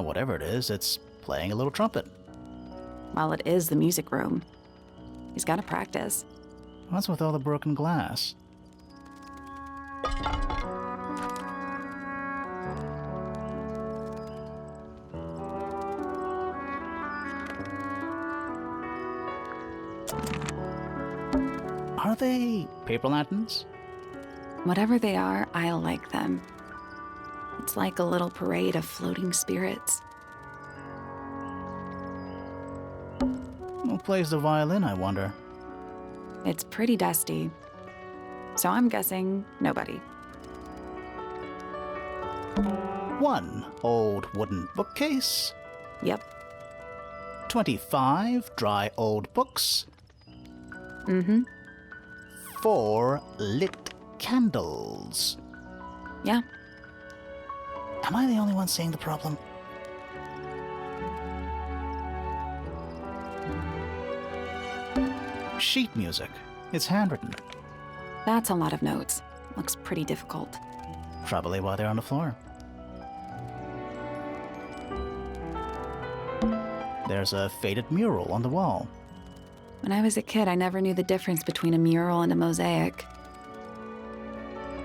Whatever it is, it's playing a little trumpet. Well, it is the music room. He's got to practice. What's with all the broken glass? Are they paper lanterns? Whatever they are, I like them. It's like a little parade of floating spirits. Who plays the violin, I wonder? It's pretty dusty. So I'm guessing nobody. One old wooden bookcase. Yep. 25 dry old books. Mm-hmm. 4 lit candles. Yeah. Am I the only one seeing the problem? Sheet music. It's handwritten. That's a lot of notes. Looks pretty difficult. Probably why they're on the floor. There's a faded mural on the wall. When I was a kid, I never knew the difference between a mural and a mosaic.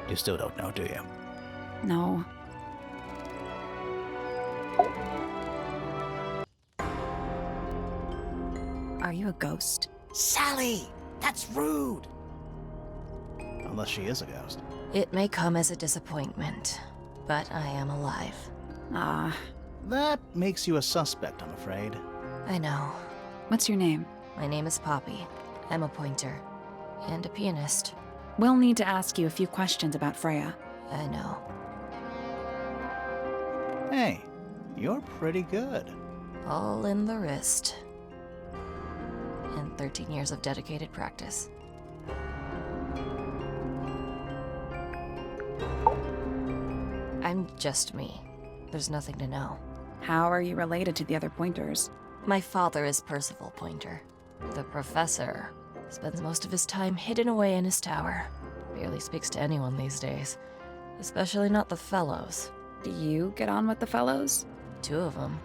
You still don't know, do you? No. Are you a ghost? Sally! That's rude! Unless she is a ghost. It may come as a disappointment, but I am alive. Ah. That makes you a suspect, I'm afraid. I know. What's your name? My name is Poppy. I'm a pointer. And a pianist. We'll need to ask you a few questions about Freya. I know. Hey, you're pretty good. All in the wrist. And 13 years of dedicated practice. I'm just me. There's nothing to know. How are you related to the other pointers? My father is Percival Pointer. The professor spends most of his time hidden away in his tower. Barely speaks to anyone these days. Especially not the fellows. Do you get on with the fellows? 2 of them.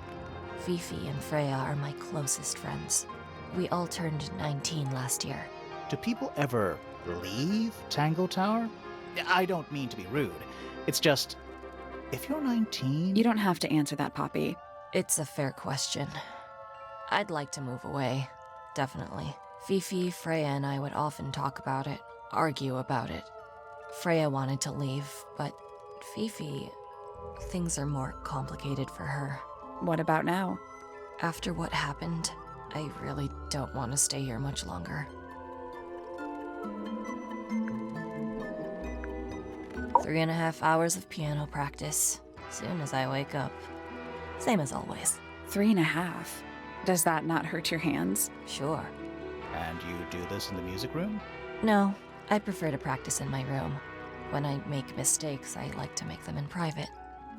Fifi and Freya are my closest friends. We all turned 19 last year. Do people ever leave Tangle Tower? I don't mean to be rude. It's just, if you're 19... You don't have to answer that, Poppy. It's a fair question. I'd like to move away. Definitely. Fifi, Freya, and I would often talk about it, argue about it. Freya wanted to leave, but Fifi... things are more complicated for her. What about now? After what happened, I really don't want to stay here much longer. 3.5 hours of piano practice, soon as I wake up. Same as always. 3.5? Does that not hurt your hands? Sure. And you do this in the music room? No, I prefer to practice in my room. When I make mistakes, I like to make them in private.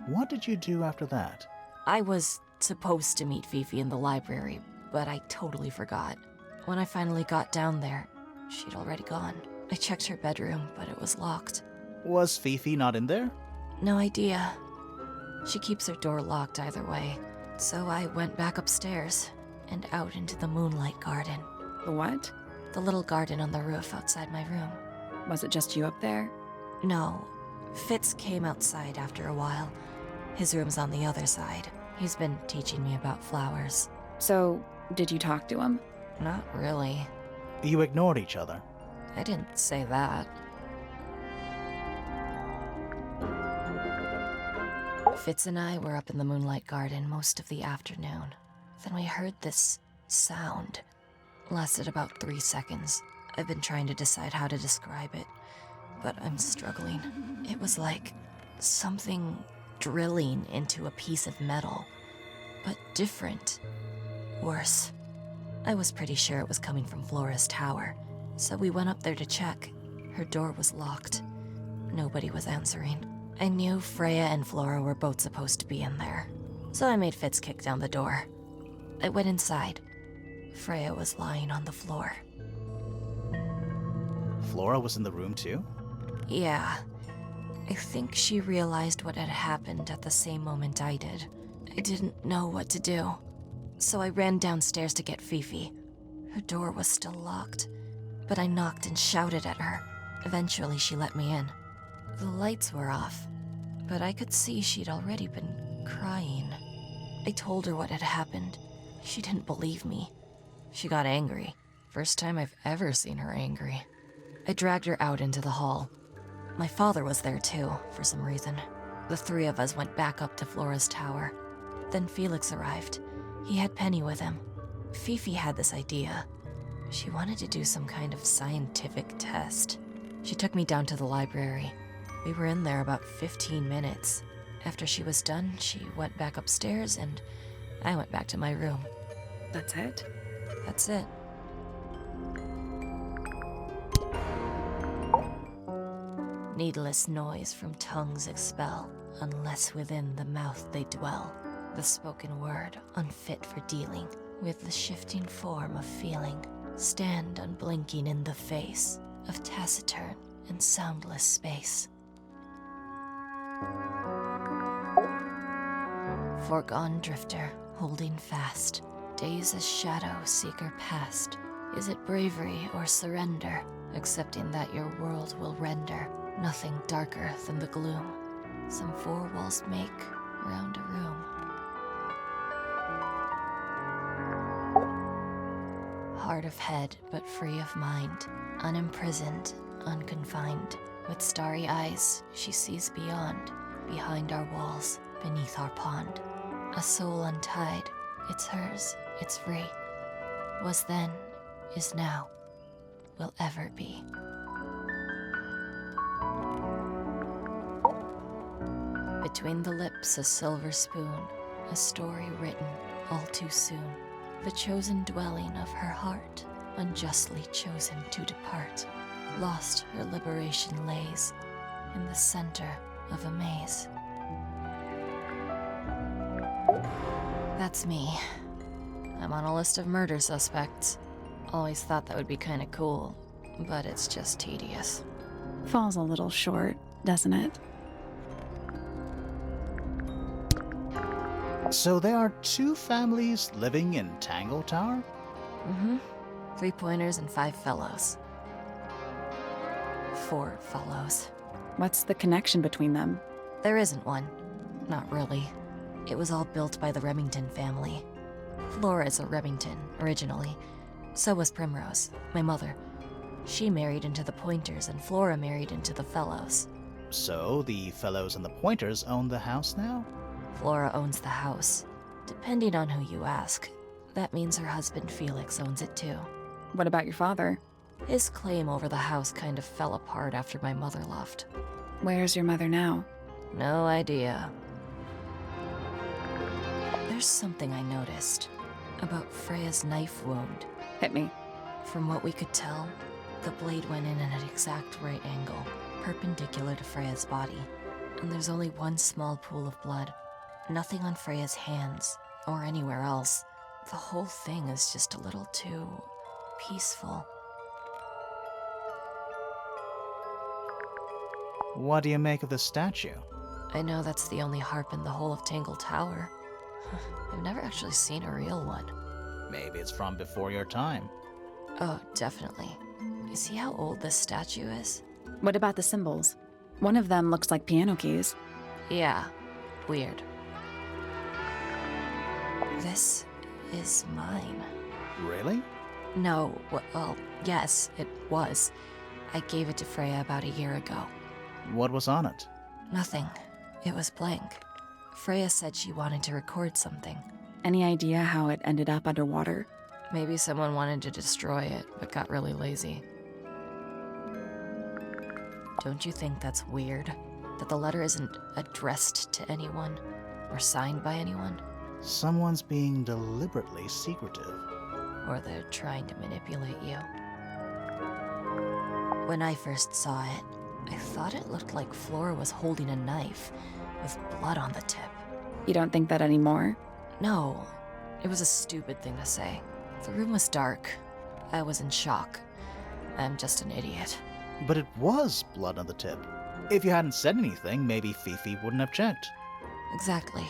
What did you do after that? I was supposed to meet Fifi in the library, but I totally forgot. When I finally got down there, she'd already gone. I checked her bedroom, but it was locked. Was Fifi not in there? No idea. She keeps her door locked either way. So I went back upstairs and out into the moonlight garden. The what? The little garden on the roof outside my room. Was it just you up there? No. Fitz came outside after a while. His room's on the other side. He's been teaching me about flowers. So, did you talk to him? Not really. You ignored each other. I didn't say that. Fitz and I were up in the moonlight garden most of the afternoon. Then we heard this sound. Lasted about 3 seconds. I've been trying to decide how to describe it, but I'm struggling. It was like something drilling into a piece of metal, but different. Worse. I was pretty sure it was coming from Flora's tower, so we went up there to check. Her door was locked. Nobody was answering. I knew Freya and Flora were both supposed to be in there, so I made Fitz kick down the door. I went inside. Freya was lying on the floor. Flora was in the room too? Yeah. I think she realized what had happened at the same moment I did, I didn't know what to do. So I ran downstairs to get Fifi. Her door was still locked, but I knocked and shouted at her. Eventually, she let me in. The lights were off, but I could see she'd already been crying. I told her what had happened. She didn't believe me. She got angry. First time I've ever seen her angry. I dragged her out into the hall. My father was there too, for some reason. The three of us went back up to Flora's tower. Then Felix arrived. He had Penny with him. Fifi had this idea. She wanted to do some kind of scientific test. She took me down to the library. We were in there about 15 minutes. After she was done, she went back upstairs and I went back to my room. That's it? That's it. Needless noise from tongues expel, unless within the mouth they dwell. The spoken word, unfit for dealing with the shifting form of feeling. Stand unblinking in the face of taciturn and soundless space. Foregone drifter, holding fast. Days as shadow seeker past. Is it bravery or surrender? Accepting that your world will render nothing darker than the gloom. Some four walls make round a room. Hard of head, but free of mind. Unimprisoned, unconfined. With starry eyes, she sees beyond. Behind our walls, beneath our pond. A soul untied, it's hers, it's free. Was then, is now, will ever be. Between the lips a silver spoon, a story written all too soon. The chosen dwelling of her heart, unjustly chosen to depart. Lost her liberation lays in the center of a maze. That's me. I'm on a list of murder suspects. Always thought that would be kinda cool, but it's just tedious. Falls a little short, doesn't it? So there are two families living in Tangle Tower? Mm-hmm. 3 pointers and 5 fellows. 4 fellows. What's the connection between them? There isn't one. Not really. It was all built by the Remington family. Flora is a Remington, originally. So was Primrose, my mother. She married into the Pointers, and Flora married into the Fellows. So the Fellows and the Pointers own the house now? Flora owns the house. Depending on who you ask, that means her husband Felix owns it too. What about your father? His claim over the house kind of fell apart after my mother left. Where's your mother now? No idea. There's something I noticed about Freya's knife wound. Hit me. From what we could tell, the blade went in at an exact right angle, perpendicular to Freya's body. And there's only one small pool of blood. Nothing on Freya's hands, or anywhere else. The whole thing is just a little too peaceful. What do you make of the statue? I know that's the only harp in the whole of Tangle Tower. I've never actually seen a real one. Maybe it's from before your time. Oh, definitely. You see how old this statue is? What about the symbols? One of them looks like piano keys. Yeah, weird. This is mine. Really? No, well, yes, it was. I gave it to Freya about a year ago. What was on it? Nothing. It was blank. Freya said she wanted to record something. Any idea how it ended up underwater? Maybe someone wanted to destroy it, but got really lazy. Don't you think that's weird? That the letter isn't addressed to anyone, or signed by anyone? Someone's being deliberately secretive. Or they're trying to manipulate you. When I first saw it, I thought it looked like Flora was holding a knife, with blood on the tip. You don't think that anymore? No, it was a stupid thing to say. The room was dark. I was in shock. I'm just an idiot. But it was blood on the tip. If you hadn't said anything, maybe Fifi wouldn't have checked. Exactly.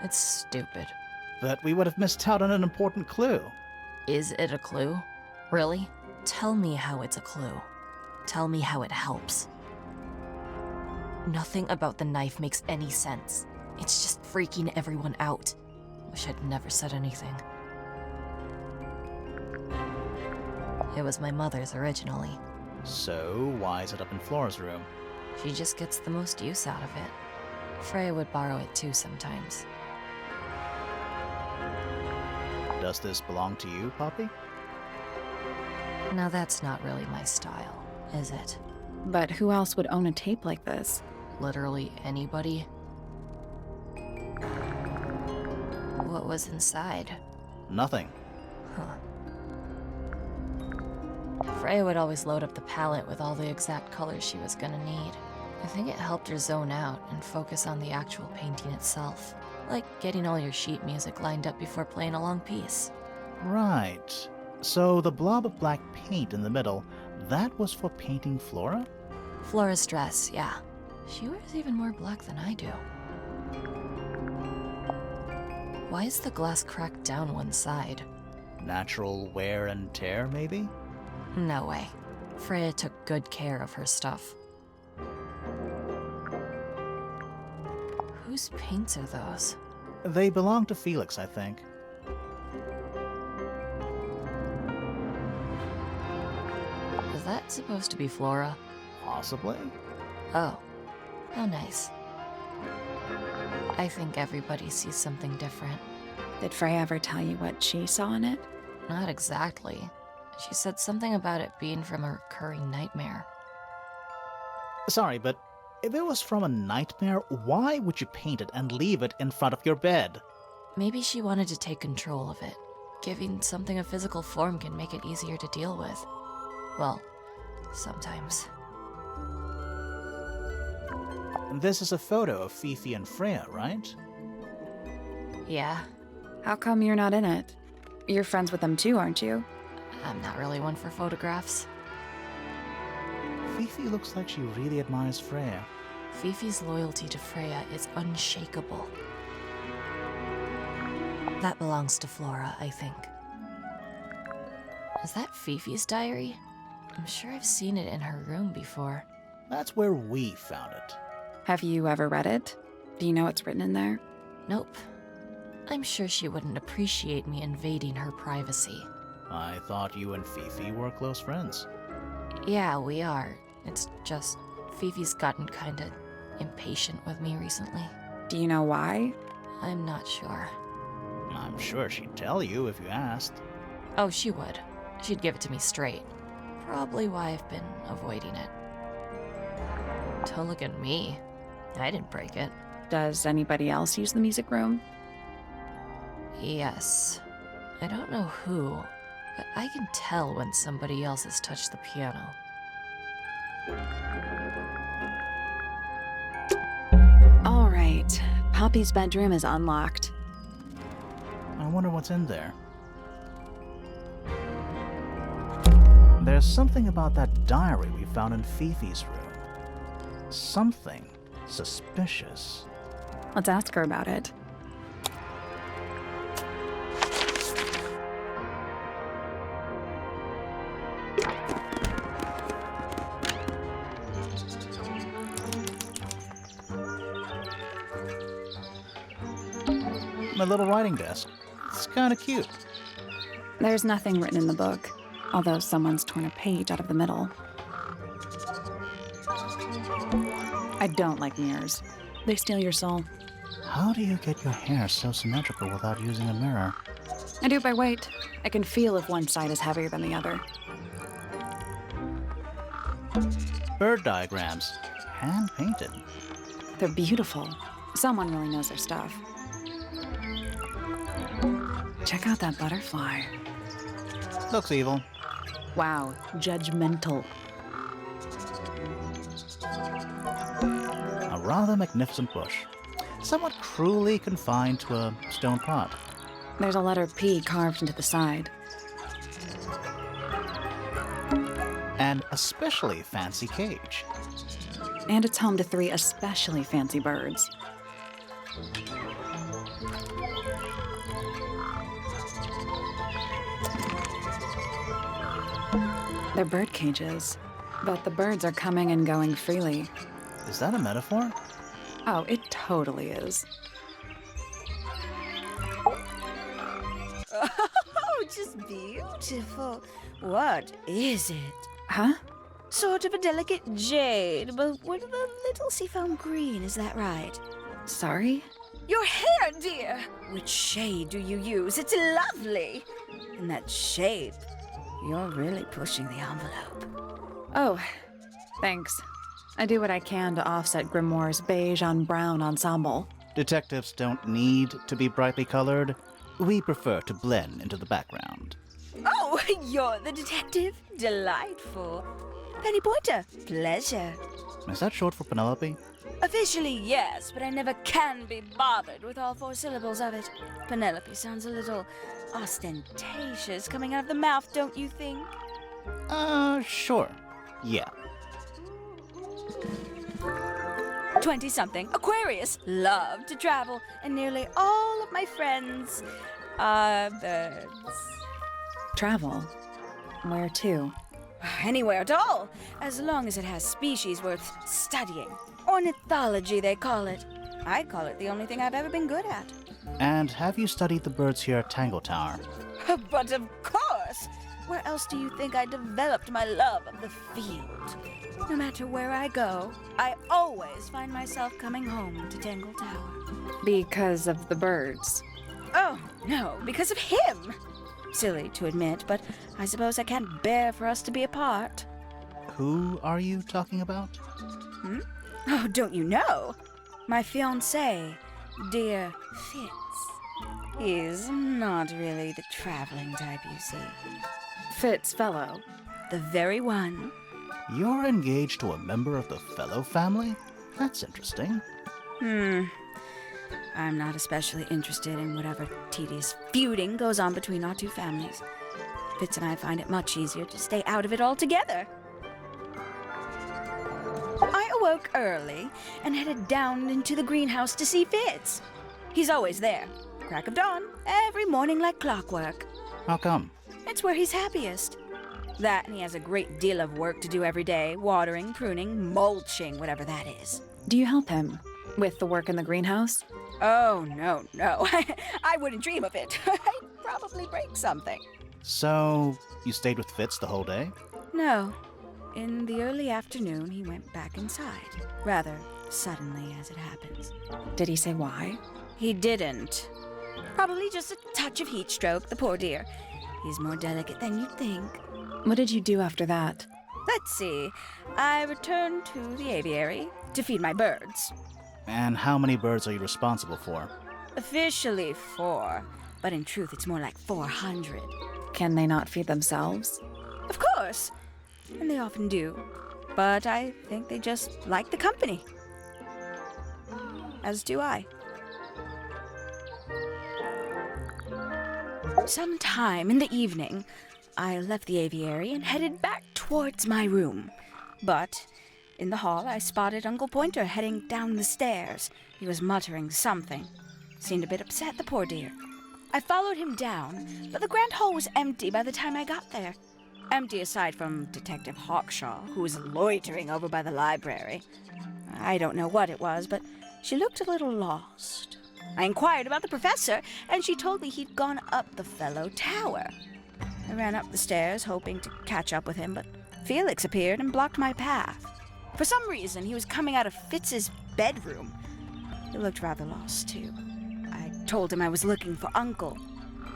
It's stupid. But we would have missed out on an important clue. Is it a clue? Really? Tell me how it's a clue. Tell me how it helps. Nothing about the knife makes any sense. It's just freaking everyone out. Wish I'd never said anything. It was my mother's originally. So, why is it up in Flora's room? She just gets the most use out of it. Freya would borrow it too sometimes. Does this belong to you, Poppy? Now that's not really my style, is it? But who else would own a tape like this? Literally anybody? What was inside? Nothing. Huh. Freya would always load up the palette with all the exact colors she was gonna need. I think it helped her zone out and focus on the actual painting itself. Like getting all your sheet music lined up before playing a long piece. Right. So the blob of black paint in the middle, that was for painting Flora? Flora's dress, yeah. She wears even more black than I do. Why is the glass cracked down one side? Natural wear and tear, maybe? No way. Freya took good care of her stuff. Whose paints are those? They belong to Felix, I think. Is that supposed to be Flora? Possibly? Oh. How nice. I think everybody sees something different. Did Freya ever tell you what she saw in it? Not exactly. She said something about it being from a recurring nightmare. Sorry, but if it was from a nightmare, why would you paint it and leave it in front of your bed? Maybe she wanted to take control of it. Giving something a physical form can make it easier to deal with. Well, sometimes. This is a photo of Fifi and Freya, right? Yeah, How come you're not in it? You're friends with them too, aren't you? I'm not really one for photographs. Fifi looks like she really admires Freya. Fifi's loyalty to Freya is unshakable. That belongs to Flora, I think. Is that Fifi's diary? I'm sure I've seen it in her room before. That's where we found it. Have you ever read it? Do you know what's written in there? Nope. I'm sure she wouldn't appreciate me invading her privacy. I thought you and Fifi were close friends. Yeah, we are. It's just Fifi's gotten kinda impatient with me recently. Do you know why? I'm not sure. I'm sure she'd tell you if you asked. Oh, she would. She'd give it to me straight. Probably why I've been avoiding it. Don't look at me. I didn't break it. Does anybody else use the music room? Yes. I don't know who, but I can tell when somebody else has touched the piano. All right. Poppy's bedroom is unlocked. I wonder what's in there. There's something about that diary we found in Fifi's room. Something suspicious. Let's ask her about it. My little writing desk. It's kinda cute. There's nothing written in the book, although someone's torn a page out of the middle. I don't like mirrors. They steal your soul. How do you get your hair so symmetrical without using a mirror? I do it by weight. I can feel if one side is heavier than the other. Bird diagrams. Hand-painted. They're beautiful. Someone really knows their stuff. Check out that butterfly. Looks evil. Wow, judgmental. A rather magnificent bush. Somewhat cruelly confined to a stone pot. There's a letter P carved into the side. An especially fancy cage. And it's home to 3 especially fancy birds. They're bird cages, but the birds are coming and going freely. Is that a metaphor? Oh, it totally is. Oh, just beautiful. What is it? Huh? Sort of a delicate jade, but with a little seafoam green, is that right? Sorry? Your hair, dear! Which shade do you use? It's lovely! And that shape, you're really pushing the envelope. Oh, thanks. I do what I can to offset Grimoire's beige on brown ensemble. Detectives don't need to be brightly colored. We prefer to blend into the background. Oh, you're the detective? Delightful. Penny Pointer, pleasure. Is that short for Penelope? Officially, yes, but I never can be bothered with all 4 syllables of it. Penelope sounds a little ostentatious coming out of the mouth, don't you think? Sure. Yeah. 20-something, Aquarius, love to travel, and nearly all of my friends are birds. Travel? Where to? Anywhere at all, as long as it has species worth studying. Ornithology, they call it. I call it the only thing I've ever been good at. And have you studied the birds here at Tangle Tower? But of course! Where else do you think I developed my love of the field? No matter where I go, I always find myself coming home to Tangle Tower. Because of the birds. Oh, no, because of him! Silly to admit, but I suppose I can't bear for us to be apart. Who are you talking about? Oh, don't you know? My fiancé, dear Fitz. He's not really the traveling type, you see. Fitz Fellow. The very one. You're engaged to a member of the Fellow family? That's interesting. I'm not especially interested in whatever tedious feuding goes on between our 2 families. Fitz and I find it much easier to stay out of it altogether. I awoke early and headed down into the greenhouse to see Fitz. He's always there, crack of dawn, every morning like clockwork. How come? It's where he's happiest. That and he has a great deal of work to do every day, watering, pruning, mulching, whatever that is. Do you help him with the work in the greenhouse? Oh, no. I wouldn't dream of it. I'd probably break something. So, you stayed with Fitz the whole day? No. In the early afternoon, he went back inside. Rather suddenly, as it happens. Did he say why? He didn't. Probably just a touch of heat stroke, the poor dear. He's more delicate than you'd think. What did you do after that? Let's see. I returned to the aviary to feed my birds. And how many birds are you responsible for? Officially 4, but in truth it's more like 400. Can they not feed themselves? Of course, and they often do. But I think they just like the company. As do I. Sometime in the evening, I left the aviary and headed back towards my room. But in the hall, I spotted Uncle Pointer heading down the stairs. He was muttering something. Seemed a bit upset, the poor dear. I followed him down, but the grand hall was empty by the time I got there. Empty aside from Detective Hawkshaw, who was loitering over by the library. I don't know what it was, but she looked a little lost. I inquired about the professor, and she told me he'd gone up the Fellow Tower. I ran up the stairs, hoping to catch up with him, but Felix appeared and blocked my path. For some reason, he was coming out of Fitz's bedroom. He looked rather lost, too. I told him I was looking for Uncle.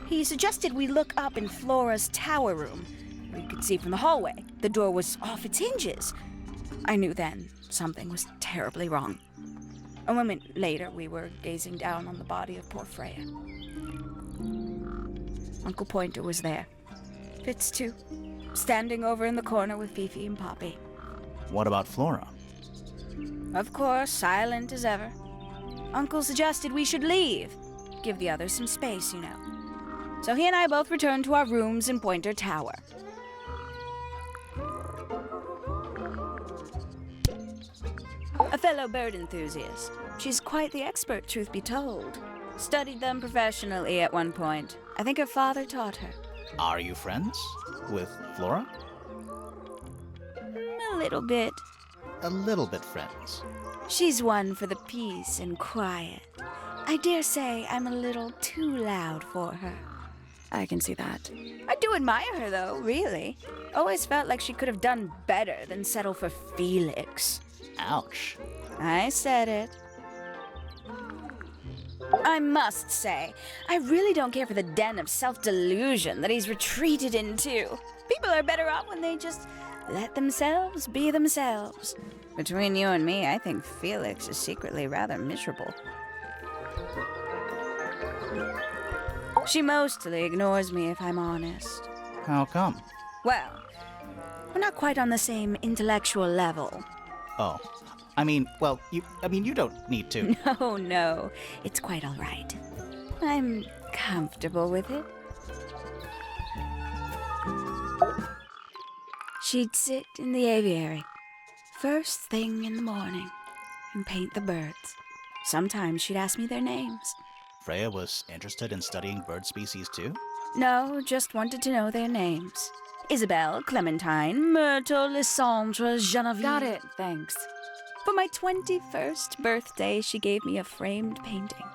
He suggested we look up in Flora's tower room. We could see from the hallway. The door was off its hinges. I knew then something was terribly wrong. A moment later, we were gazing down on the body of poor Freya. Uncle Pointer was there. Fitz, too, standing over in the corner with Fifi and Poppy. What about Flora? Of course, silent as ever. Uncle suggested we should leave. Give the others some space, you know. So he and I both returned to our rooms in Pointer Tower. A fellow bird enthusiast. She's quite the expert, truth be told. Studied them professionally at one point. I think her father taught her. Are you friends with Flora? A little bit. A little bit friends. She's one for the peace and quiet. I dare say I'm a little too loud for her. I can see that. I do admire her, though, really. Always felt like she could have done better than settle for Felix. Ouch. I said it. I must say, I really don't care for the den of self-delusion that he's retreated into. People are better off when they just let themselves be themselves. Between you and me, I think Felix is secretly rather miserable. She mostly ignores me, if I'm honest. How come? Well, we're not quite on the same intellectual level. Oh. You don't need to. No, it's quite all right. I'm comfortable with it. She'd sit in the aviary, first thing in the morning, and paint the birds. Sometimes she'd ask me their names. Freya was interested in studying bird species too? No, just wanted to know their names. Isabelle, Clementine, Myrtle, Lysandre, Genevieve. Got it, thanks. For my 21st birthday, she gave me a framed painting.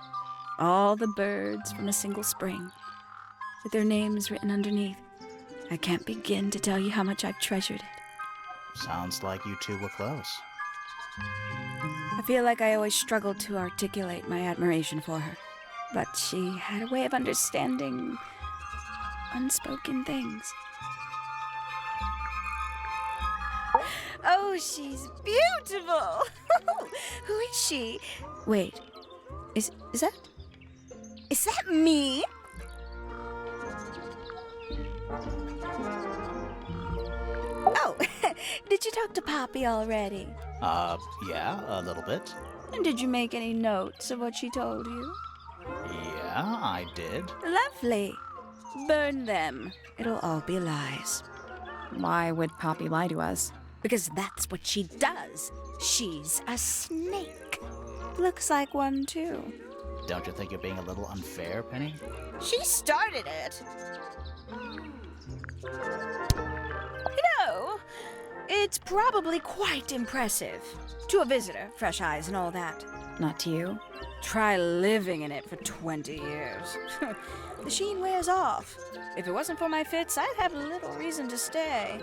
All the birds from a single spring, with their names written underneath. I can't begin to tell you how much I've treasured it. Sounds like you two were close. I feel like I always struggled to articulate my admiration for her. But she had a way of understanding unspoken things. Oh, she's beautiful! Who is she? Wait, is that me? Oh, did you talk to Poppy already? Yeah, a little bit. And did you make any notes of what she told you? Yeah, I did. Lovely. Burn them. It'll all be lies. Why would Poppy lie to us? Because that's what she does. She's a snake. Looks like one, too. Don't you think you're being a little unfair, Penny? She started it. It's probably quite impressive. To a visitor, fresh eyes and all that. Not to you? Try living in it for 20 years. The sheen wears off. If it wasn't for my fits, I'd have little reason to stay.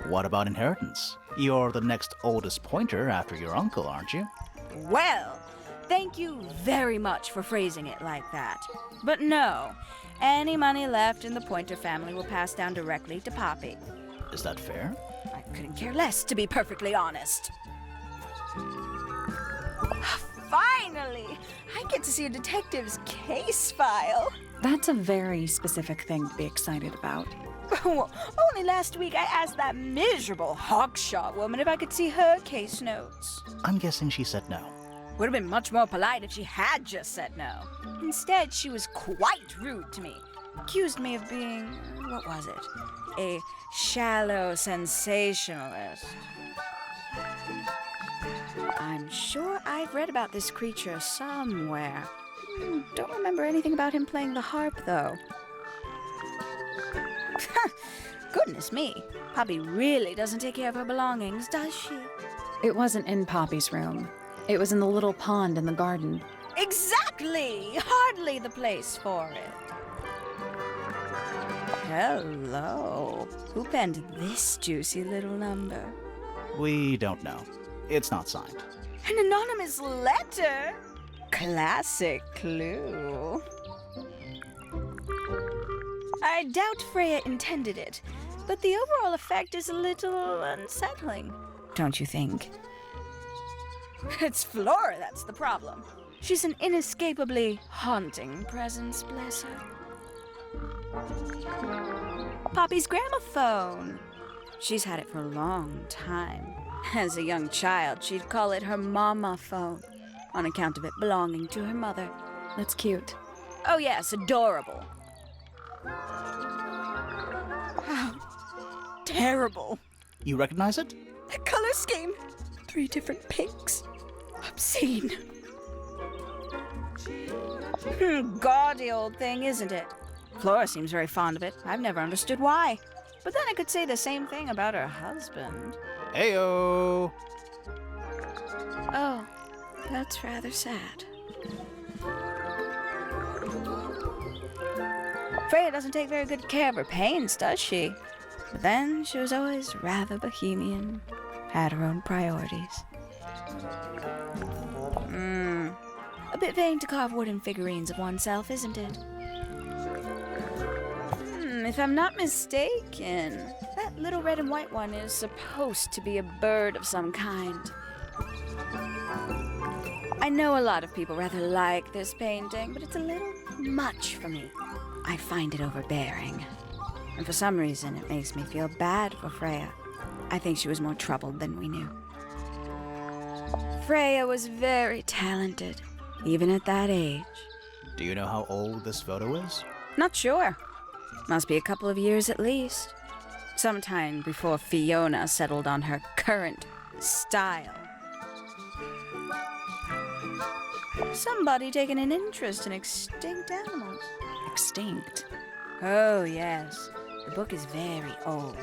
What about inheritance? You're the next oldest pointer after your uncle, aren't you? Well, thank you very much for phrasing it like that. But no, any money left in the Pointer family will pass down directly to Poppy. Is that fair? I couldn't care less, to be perfectly honest. Finally! I get to see a detective's case file. That's a very specific thing to be excited about. Only last week I asked that miserable Hawkshaw woman if I could see her case notes. I'm guessing she said no. Would have been much more polite if she had just said no. Instead, she was quite rude to me. Accused me of being, what was it? A shallow sensationalist. I'm sure I've read about this creature somewhere. Don't remember anything about him playing the harp, though. Goodness me. Poppy really doesn't take care of her belongings, does she? It wasn't in Poppy's room. It was in the little pond in the garden. Exactly! Hardly the place for it. Hello. Who penned this juicy little number? We don't know. It's not signed. An anonymous letter? Classic clue. I doubt Freya intended it, but the overall effect is a little unsettling, don't you think? It's Flora that's the problem. She's an inescapably haunting presence, bless her. Poppy's gramophone. She's had it for a long time. As a young child, she'd call it her mama phone, on account of it belonging to her mother. That's cute. Oh yes, adorable. How terrible. You recognize it? The color scheme. 3 different pinks. Obscene. Gaudy old thing, isn't it? Flora seems very fond of it. I've never understood why. But then I could say the same thing about her husband. Heyo! Oh, that's rather sad. Freya doesn't take very good care of her paints, does she? But then she was always rather bohemian, had her own priorities. A bit vain to carve wooden figurines of oneself, isn't it? If I'm not mistaken, that little red and white one is supposed to be a bird of some kind. I know a lot of people rather like this painting, but it's a little much for me. I find it overbearing. And for some reason, it makes me feel bad for Freya. I think she was more troubled than we knew. Freya was very talented, even at that age. Do you know how old this photo is? Not sure. Must be a couple of years at least. Sometime before Fiona settled on her current style. Somebody taking an interest in extinct animals. Extinct. Oh, yes. The book is very old.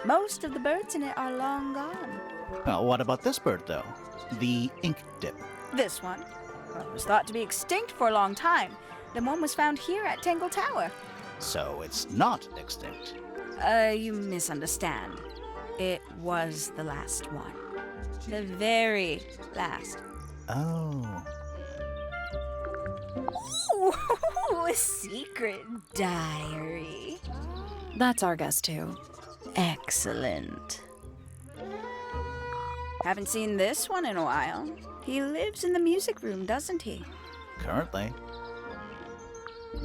Most of the birds in it are long gone. Well, what about this bird, though? The ink dip. This one was thought to be extinct for a long time. Then one was found here at Tangle Tower. So it's not extinct. You misunderstand. It was the last one. The very last. Oh. Ooh, a secret diary. That's our guess, too. Excellent. Haven't seen this one in a while. He lives in the music room, doesn't he? Currently.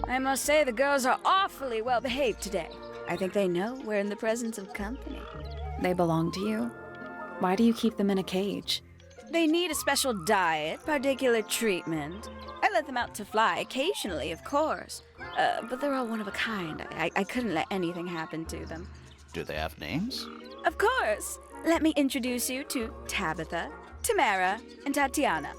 I must say the girls are awfully well behaved today. I think they know we're in the presence of company. They belong to you? Why do you keep them in a cage? They need a special diet, particular treatment. I let them out to fly occasionally, of course. But they're all one of a kind. I couldn't let anything happen to them. Do they have names? Of course. Let me introduce you to Tabitha, Tamara, and Tatiana.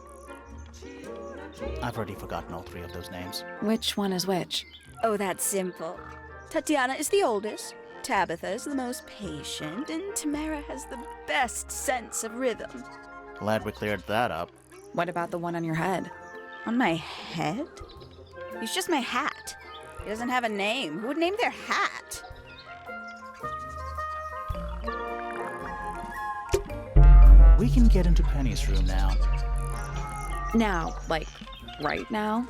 I've already forgotten all three of those names. Which one is which? Oh, that's simple. Tatiana is the oldest, Tabitha is the most patient, and Tamara has the best sense of rhythm. Glad we cleared that up. What about the one on your head? On my head? He's just my hat. He doesn't have a name. Who would name their hat? We can get into Penny's room now. Now, like, right now?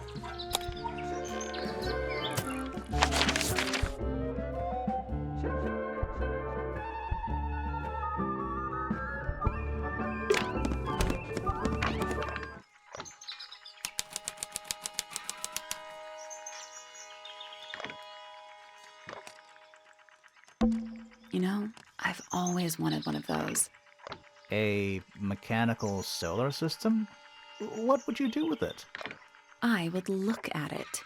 You know, I've always wanted one of those. A mechanical solar system? What would you do with it? I would look at it.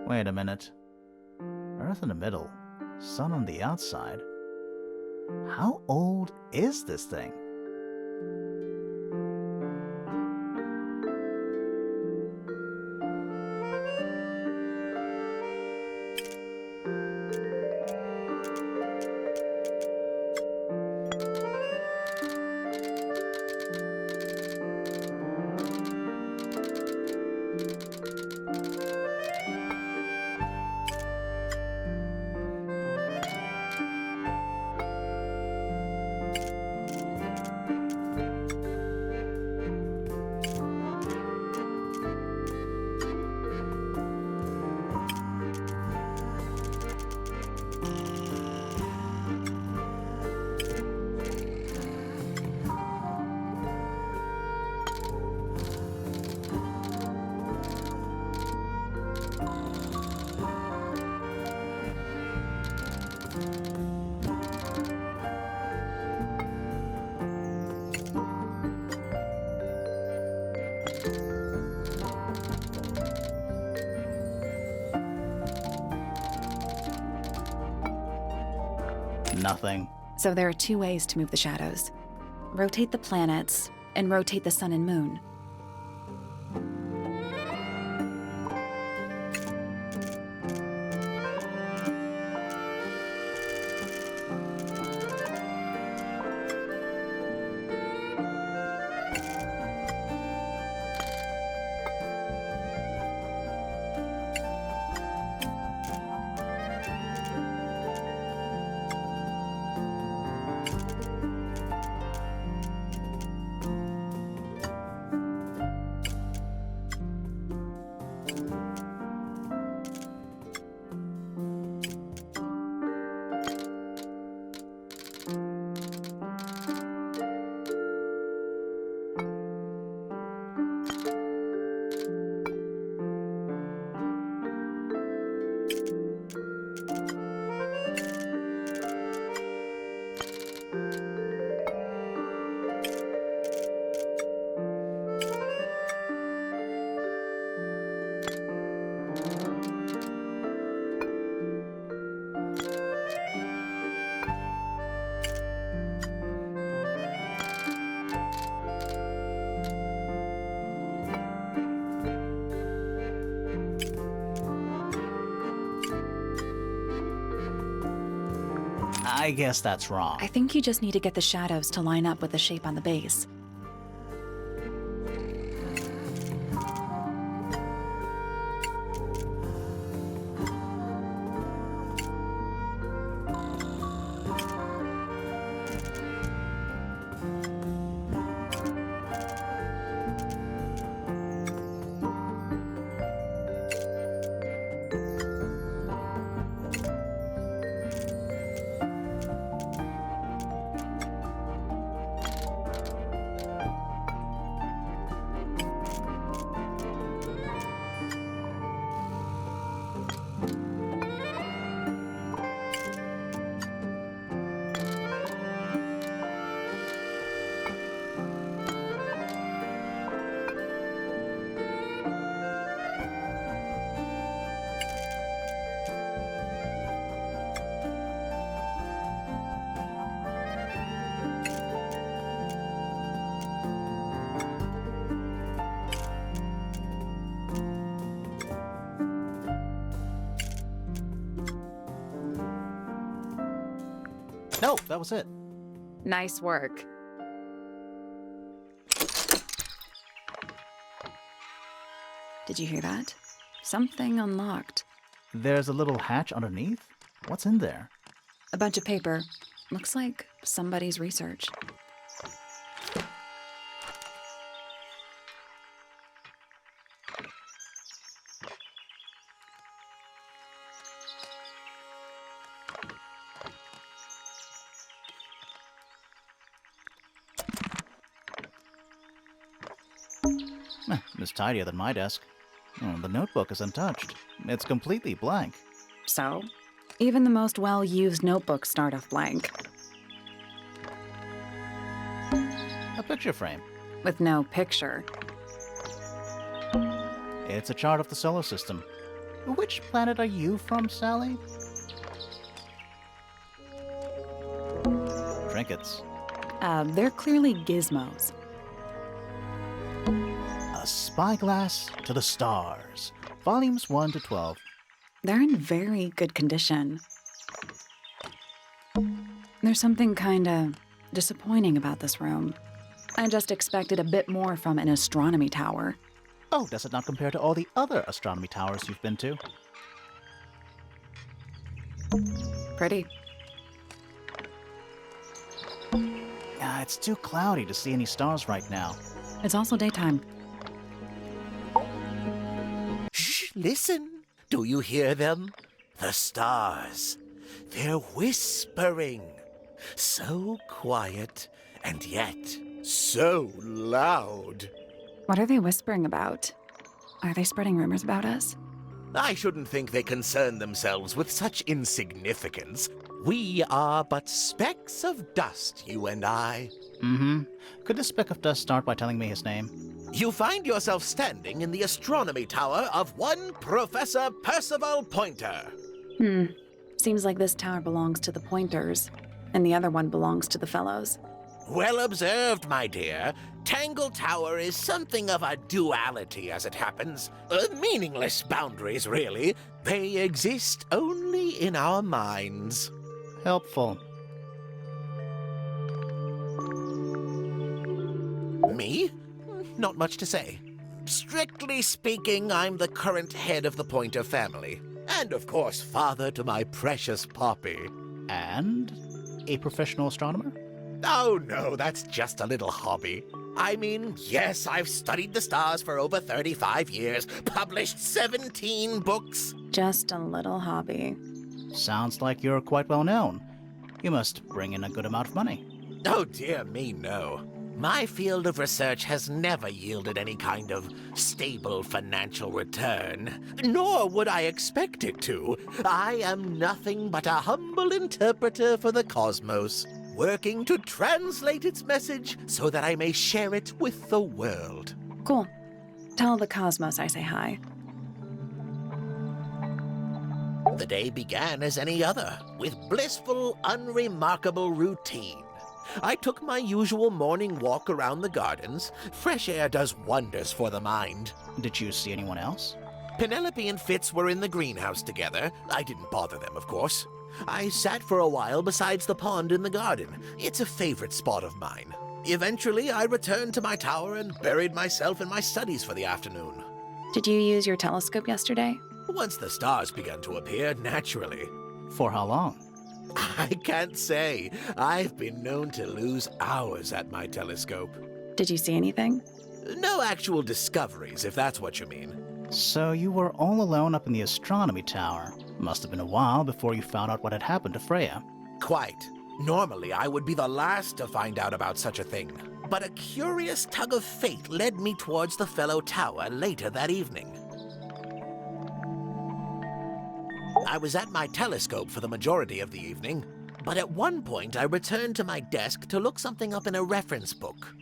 Wait a minute. Earth in the middle, sun on the outside. How old is this thing? Nothing. So there are two ways to move the shadows. Rotate the planets and rotate the sun and moon. I guess that's wrong. I think you just need to get the shadows to line up with the shape on the base. No, that was it. Nice work. Did you hear that? Something unlocked. There's a little hatch underneath? What's in there? A bunch of paper. Looks like somebody's research. It's tidier than my desk. Oh, the notebook is untouched. It's completely blank. So, even the most well-used notebooks start off blank, A picture frame. with no picture. It's a chart of the solar system. Which planet are you from, Sally? Trinkets. They're clearly gizmos. A Spyglass to the Stars. Volumes 1 to 12. They're in very good condition. There's something kinda disappointing about this room. I just expected a bit more from an astronomy tower. Oh, does it not compare to all the other astronomy towers you've been to? Pretty. It's too cloudy to see any stars right now. It's also daytime. Shh, listen. Do you hear them? The stars. They're whispering. So quiet, and yet so loud. What are they whispering about? Are they spreading rumors about us? I shouldn't think they concern themselves with such insignificance. We are but specks of dust, you and I. Mm-hmm. Could this speck of dust start by telling me his name? You find yourself standing in the astronomy tower of one Professor Percival Pointer. Seems like this tower belongs to the Pointers, and the other one belongs to the Fellows. Well observed, my dear. Tangle Tower is something of a duality, as it happens. Meaningless boundaries, really. They exist only in our minds. Helpful. Me? Not much to say. Strictly speaking, I'm the current head of the Pointer family. And, of course, father to my precious Poppy. And a professional astronomer? Oh, no, that's just a little hobby. I mean, yes, I've studied the stars for over 35 years, published 17 books. Just a little hobby. Sounds like you're quite well known. You must bring in a good amount of money. Oh, dear me, no. My field of research has never yielded any kind of stable financial return, nor would I expect it to. I am nothing but a humble interpreter for the cosmos, working to translate its message so that I may share it with the world. Cool. Tell the cosmos I say hi. The day began as any other, with blissful, unremarkable routine. I took my usual morning walk around the gardens. Fresh air does wonders for the mind. Did you see anyone else? Penelope and Fitz were in the greenhouse together. I didn't bother them, of course. I sat for a while besides the pond in the garden. It's a favorite spot of mine. Eventually, I returned to my tower and buried myself in my studies for the afternoon. Did you use your telescope yesterday? Once the stars began to appear, naturally. For how long? I can't say. I've been known to lose hours at my telescope. Did you see anything? No actual discoveries, if that's what you mean. So you were all alone up in the astronomy tower. Must have been a while before you found out what had happened to Freya. Quite. Normally, I would be the last to find out about such a thing. But a curious tug of fate led me towards the Fellow Tower later that evening. I was at my telescope for the majority of the evening, but at one point I returned to my desk to look something up in a reference book.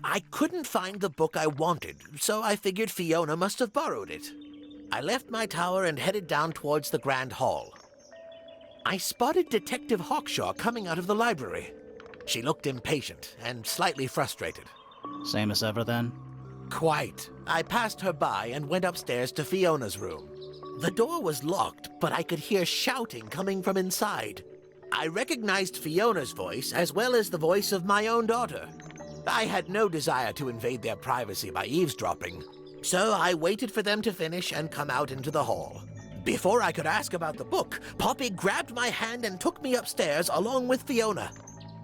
I couldn't find the book I wanted, so I figured Fiona must have borrowed it. I left my tower and headed down towards the Grand Hall. I spotted Detective Hawkshaw coming out of the library. She looked impatient and slightly frustrated. Same as ever then? Quite. I passed her by and went upstairs to Fiona's room. The door was locked, but I could hear shouting coming from inside. I recognized Fiona's voice as well as the voice of my own daughter. I had no desire to invade their privacy by eavesdropping, so I waited for them to finish and come out into the hall. Before I could ask about the book, Poppy grabbed my hand and took me upstairs along with Fiona.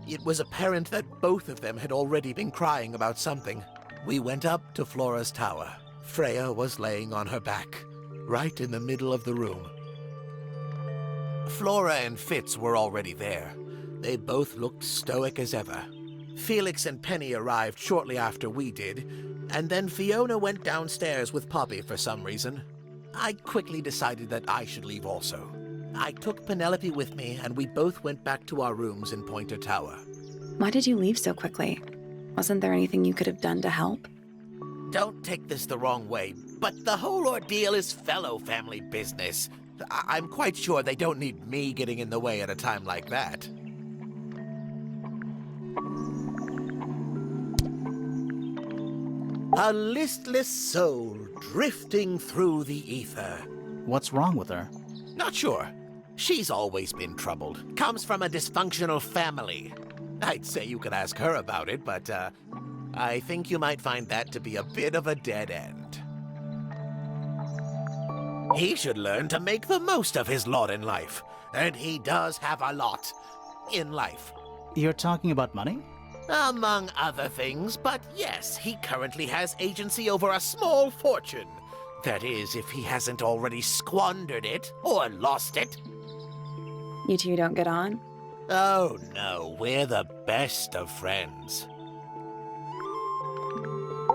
It was apparent that both of them had already been crying about something. We went up to Flora's tower. Freya was laying on her back, right in the middle of the room. Flora and Fitz were already there. They both looked stoic as ever. Felix and Penny arrived shortly after we did, and then Fiona went downstairs with Poppy for some reason. I quickly decided that I should leave also. I took Penelope with me, and we both went back to our rooms in Pointer Tower. Why did you leave so quickly? Wasn't there anything you could have done to help? Don't take this the wrong way, but the whole ordeal is Fellow family business. I'm quite sure they don't need me getting in the way at a time like that. A listless soul drifting through the ether. What's wrong with her? Not sure. She's always been troubled. Comes from a dysfunctional family. I'd say you could ask her about it, but I think you might find that to be a bit of a dead end. He should learn to make the most of his lot in life. And he does have a lot in life. You're talking about money? Among other things, but yes, he currently has agency over a small fortune. That is, if he hasn't already squandered it or lost it. You two don't get on? Oh no, we're the best of friends.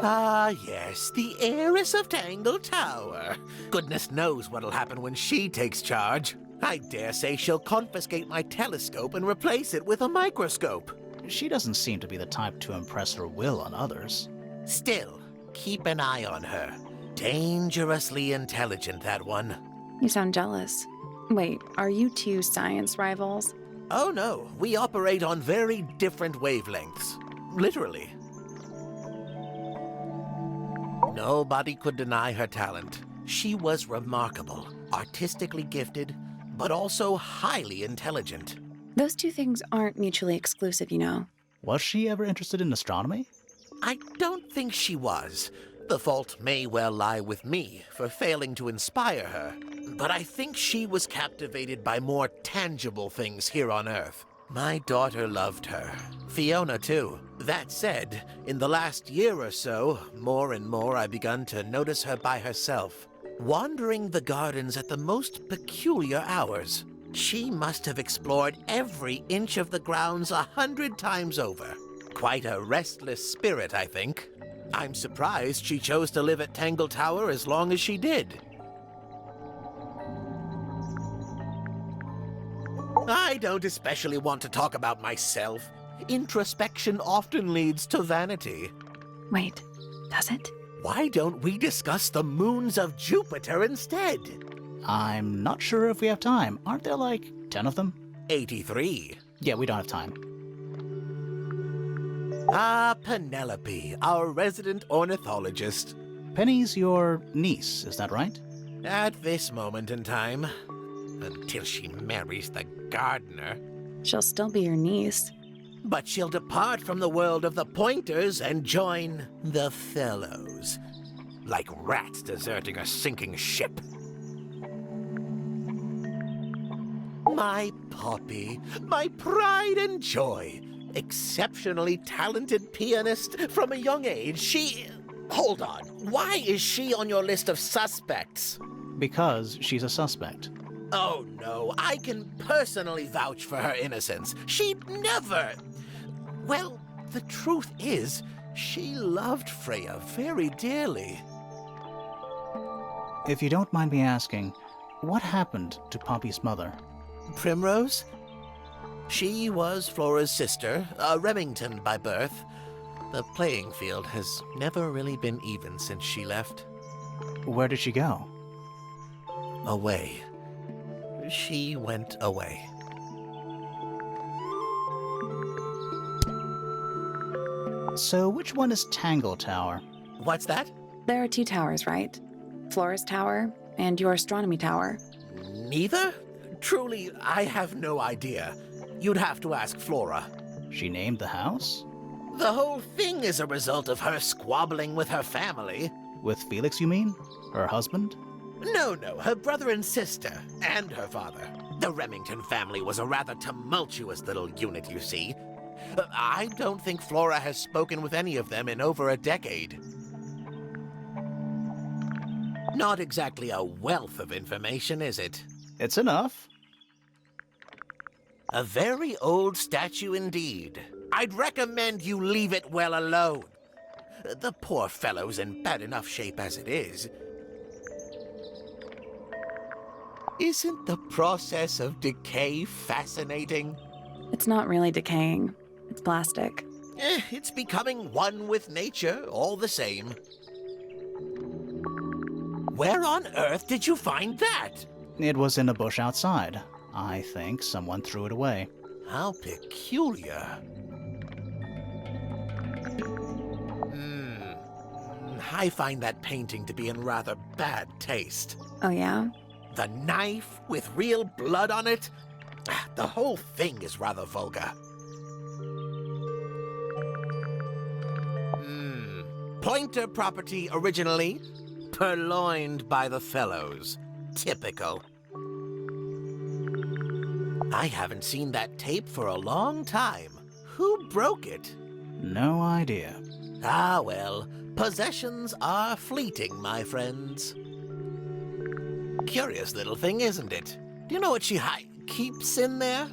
Ah yes, the heiress of Tangle Tower. Goodness knows what'll happen when she takes charge. I dare say she'll confiscate my telescope and replace it with a microscope. She doesn't seem to be the type to impress her will on others. Still, keep an eye on her. Dangerously intelligent, that one. You sound jealous. Wait, are you two science rivals? Oh no, we operate on very different wavelengths. Literally. Nobody could deny her talent. She was remarkable, artistically gifted, but also highly intelligent. Those two things aren't mutually exclusive, you know. Was she ever interested in astronomy? I don't think she was. The fault may well lie with me for failing to inspire her. But I think she was captivated by more tangible things here on Earth. My daughter loved her. Fiona, too. That said, in the last year or so, more and more I begun to notice her by herself, wandering the gardens at the most peculiar hours. She must have explored every inch of the grounds 100 times over. Quite a restless spirit, I think. I'm surprised she chose to live at Tangle Tower as long as she did. I don't especially want to talk about myself. Introspection often leads to vanity. Wait, does it? Why don't we discuss the moons of Jupiter instead? I'm not sure if we have time. Aren't there like 10 of them? 83. Yeah, we don't have time. Ah, Penelope, our resident ornithologist. Penny's your niece, is that right? At this moment in time. until she marries the gardener. She'll still be your niece. But she'll depart from the world of the Pointers and join the Fellows. Like rats deserting a sinking ship. My Poppy, my pride and joy. Exceptionally talented pianist from a young age. She... Hold on. Why is she on your list of suspects? Because she's a suspect. Oh no, I can personally vouch for her innocence. She'd never... Well, the truth is, she loved Freya very dearly. If you don't mind me asking, what happened to Poppy's mother? Primrose? She was Flora's sister, a Remington by birth. The playing field has never really been even since she left. Where did she go? Away. She went away. So which one is Tangle Tower? What's that? There are 2 towers, right? Flora's tower and your astronomy tower. Neither? Truly, I have no idea. You'd have to ask Flora. She named the house? The whole thing is a result of her squabbling with her family. With Felix, you mean? Her husband? No, her brother and sister, and her father. The Remington family was a rather tumultuous little unit, you see. I don't think Flora has spoken with any of them in over a decade. Not exactly a wealth of information, is it? It's enough. A very old statue indeed. I'd recommend you leave it well alone. The poor fellow's in bad enough shape as it is. Isn't the process of decay fascinating? It's not really decaying. It's plastic. It's becoming one with nature, all the same. Where on earth did you find that? It was in a bush outside. I think someone threw it away. How peculiar. I find that painting to be in rather bad taste. Oh, yeah? The knife with real blood on it? The whole thing is rather vulgar. Pointer property originally, purloined by the Fellows. Typical. I haven't seen that tape for a long time. Who broke it? No idea. Ah, well, possessions are fleeting, my friends. Curious little thing, isn't it? Do you know what she keeps in there?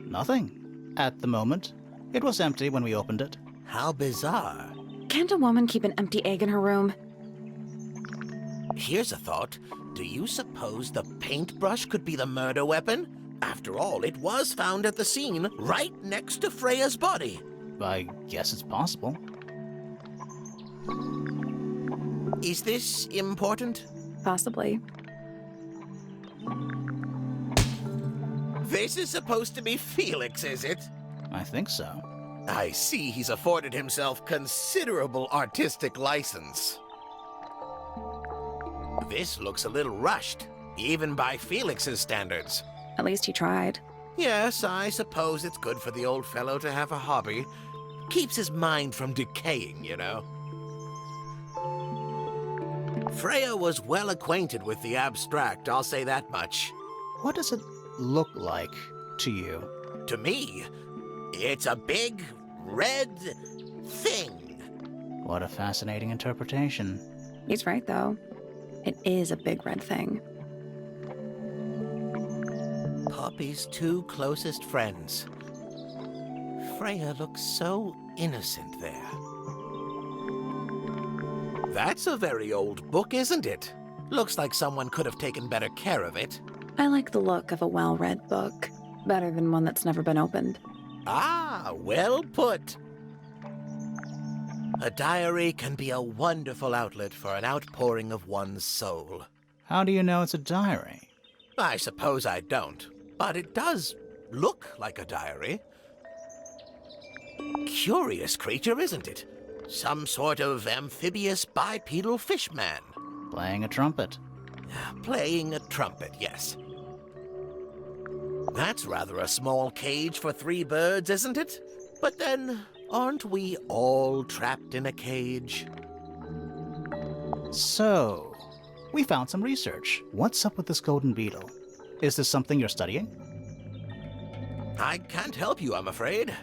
Nothing. At the moment. It was empty when we opened it. How bizarre. Can't a woman keep an empty egg in her room? Here's a thought. Do you suppose the paintbrush could be the murder weapon? After all, it was found at the scene, right next to Freya's body. I guess it's possible. Is this important? Possibly. This is supposed to be Felix, is it? I think so. I see he's afforded himself considerable artistic license. This looks a little rushed, even by Felix's standards. At least he tried. Yes, I suppose it's good for the old fellow to have a hobby. Keeps his mind from decaying, you know. Freya was well acquainted with the abstract, I'll say that much. What does it look like to you? To me, it's a big, red thing. What a fascinating interpretation. He's right, though. It is a big red thing. Poppy's 2 closest friends. Freya looks so innocent there. That's a very old book, isn't it? Looks like someone could have taken better care of it. I like the look of a well-read book. Better than one that's never been opened. Ah, well put. A diary can be a wonderful outlet for an outpouring of one's soul. How do you know it's a diary? I suppose I don't, but it does look like a diary. Curious creature, isn't it? Some sort of amphibious bipedal fishman. Playing a trumpet. Playing a trumpet, yes. That's rather a small cage for 3 birds, isn't it? But then, aren't we all trapped in a cage? So, we found some research. What's up with this golden beetle? Is this something you're studying? I can't help you, I'm afraid.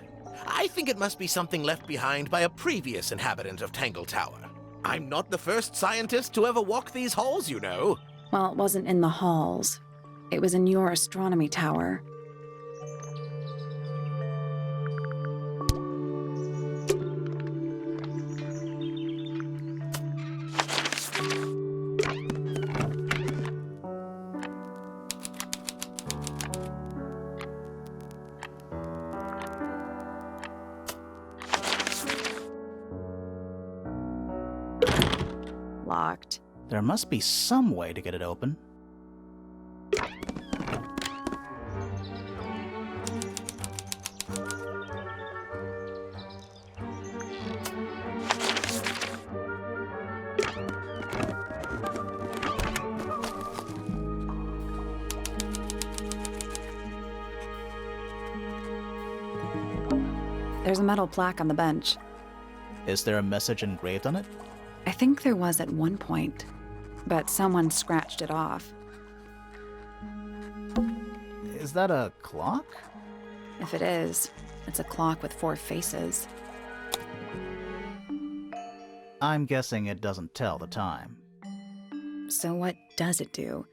I think it must be something left behind by a previous inhabitant of Tangle Tower. I'm not the first scientist to ever walk these halls, you know. Well, it wasn't in the halls. It was in your astronomy tower. Locked. There must be some way to get it open. There's a metal plaque on the bench. Is there a message engraved on it? I think there was at one point, but someone scratched it off. Is that a clock? If it is, it's a clock with 4 faces. I'm guessing it doesn't tell the time. So what does it do?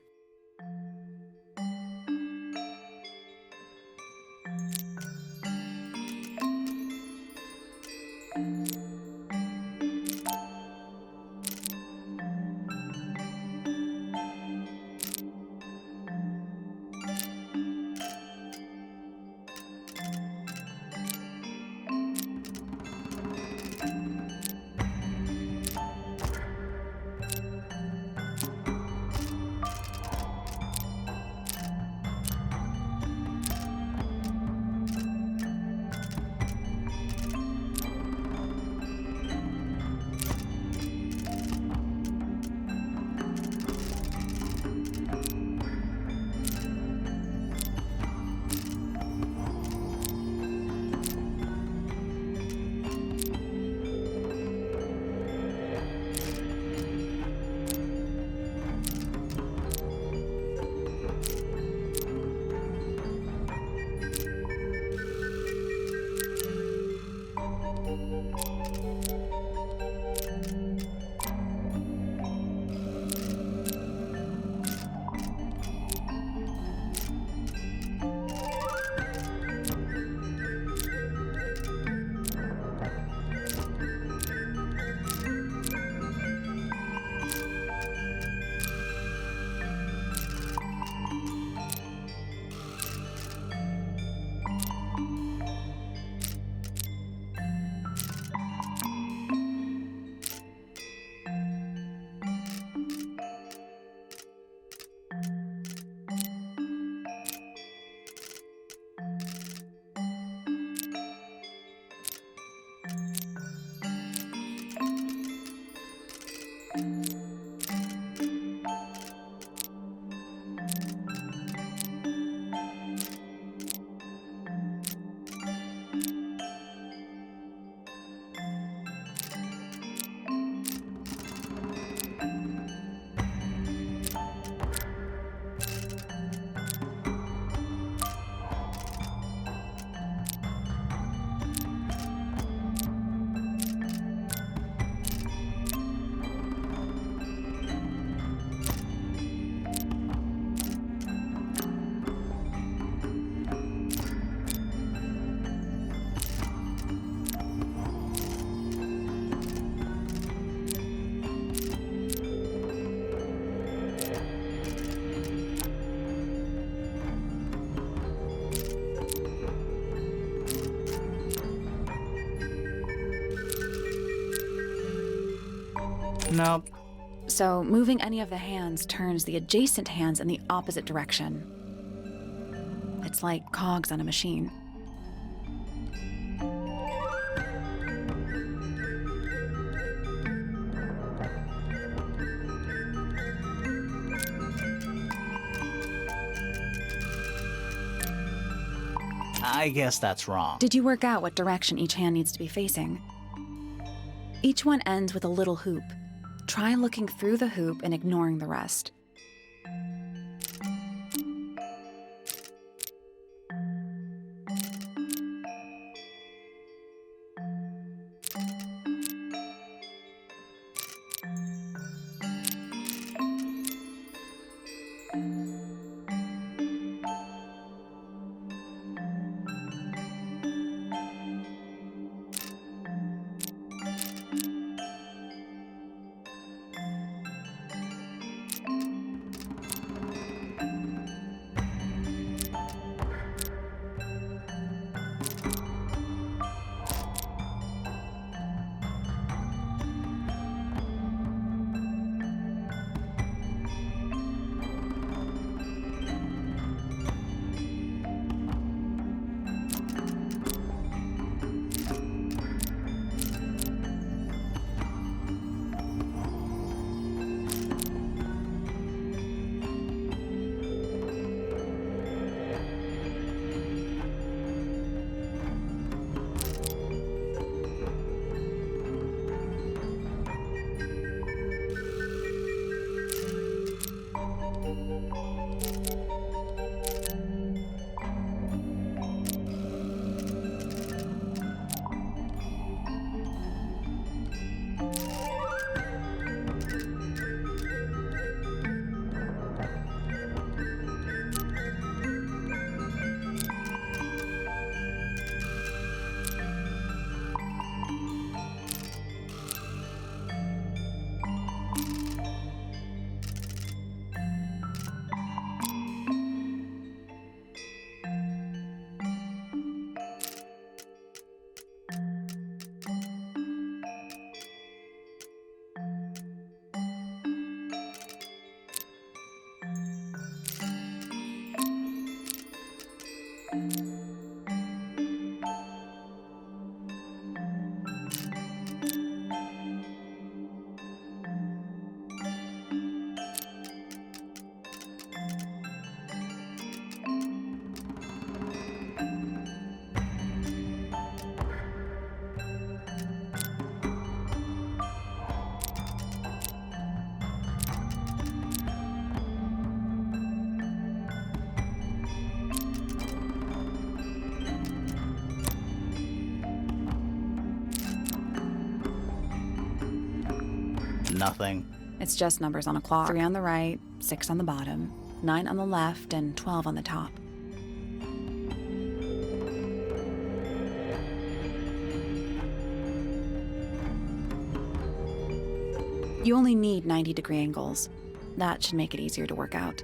Nope. So moving any of the hands turns the adjacent hands in the opposite direction. It's like cogs on a machine. I guess that's wrong. Did you work out what direction each hand needs to be facing? Each one ends with a little hoop. Try looking through the hoop and ignoring the rest. Nothing. It's just numbers on a clock. 3 on the right, 6 on the bottom, 9 on the left, and 12 on the top. You only need 90-degree angles. That should make it easier to work out.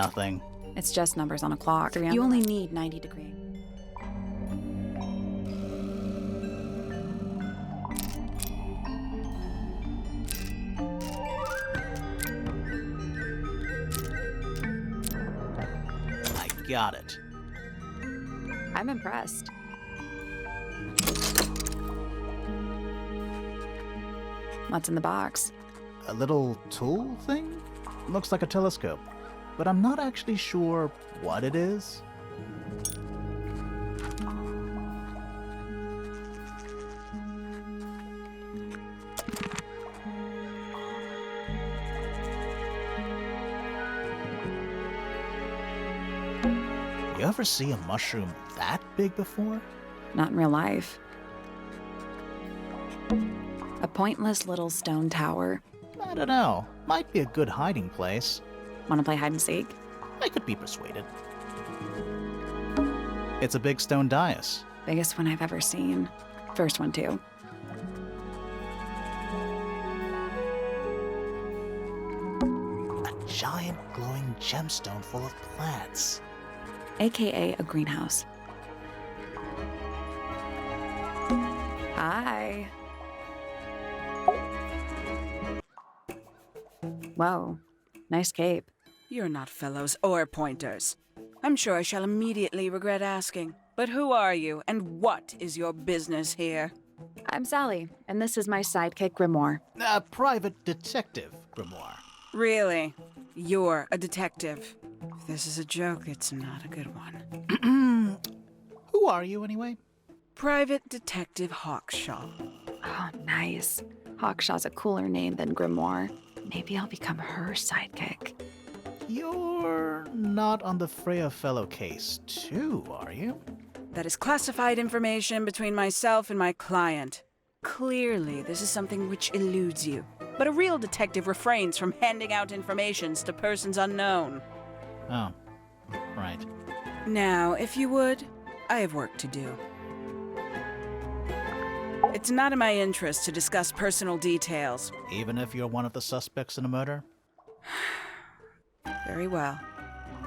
Nothing. It's just numbers on a clock. You only need 90 degrees. I got it. I'm impressed. What's in the box? A little tool thing? Looks like a telescope, but I'm not actually sure what it is. You ever see a mushroom that big before? Not in real life. A pointless little stone tower. I don't know. Might be a good hiding place. Want to play hide and seek? I could be persuaded. It's a big stone dais. Biggest one I've ever seen. First one, too. A giant glowing gemstone full of plants. AKA a greenhouse. Hi. Whoa. Nice cape. You're not fellows or pointers. I'm sure I shall immediately regret asking. But who are you, and what is your business here? I'm Sally, and this is my sidekick, Grimoire. A private detective, Grimoire. Really? You're a detective. If this is a joke, it's not a good one. Who are you, anyway? Private Detective Hawkshaw. Oh, nice. Hawkshaw's a cooler name than Grimoire. Maybe I'll become her sidekick. You're not on the Freya Fellow case, too, are you? That is classified information between myself and my client. Clearly, this is something which eludes you. But a real detective refrains from handing out informations to persons unknown. Oh, right. Now, if you would, I have work to do. It's not in my interest to discuss personal details. Even if you're one of the suspects in a murder? Very well.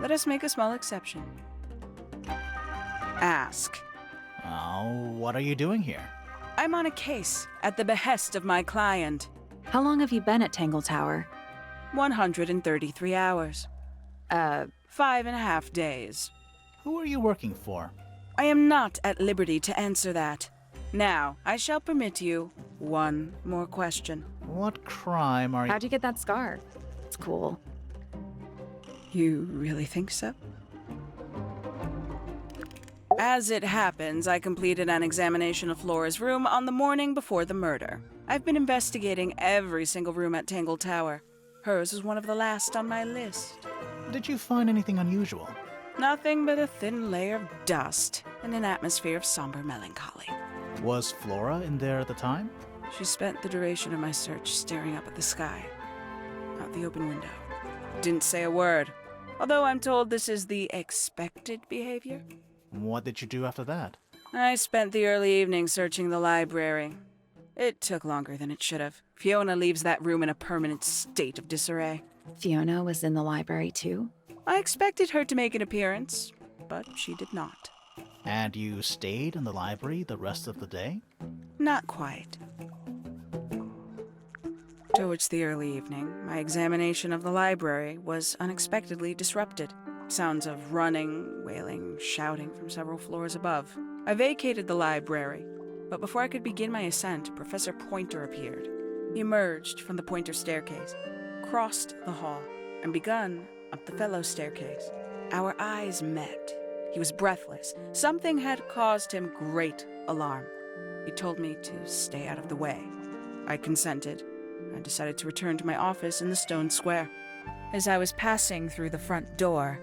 Let us make a small exception. Ask. Oh, what are you doing here? I'm on a case at the behest of my client. How long have you been at Tangle Tower? 133 hours. 5.5 days. Who are you working for? I am not at liberty to answer that. Now, I shall permit you one more question. What crime are you... How'd you get that scar? It's cool. You really think so? As it happens, I completed an examination of Flora's room on the morning before the murder. I've been investigating every single room at Tangle Tower. Hers was one of the last on my list. Did you find anything unusual? Nothing but a thin layer of dust and an atmosphere of somber melancholy. Was Flora in there at the time? She spent the duration of my search staring up at the sky, out the open window. Didn't say a word, although I'm told this is the expected behavior. What did you do after that? I spent the early evening searching the library. It took longer than it should have. Fiona leaves that room in a permanent state of disarray. Fiona was in the library too? I expected her to make an appearance, but she did not. And you stayed in the library the rest of the day? Not quite. Towards the early evening, my examination of the library was unexpectedly disrupted. Sounds of running, wailing, shouting from several floors above. I vacated the library, but before I could begin my ascent, Professor Pointer appeared. He emerged from the Pointer staircase, crossed the hall, and begun up the Fellow staircase. Our eyes met. He was breathless. Something had caused him great alarm. He told me to stay out of the way. I consented. I decided to return to my office in the stone square. As I was passing through the front door,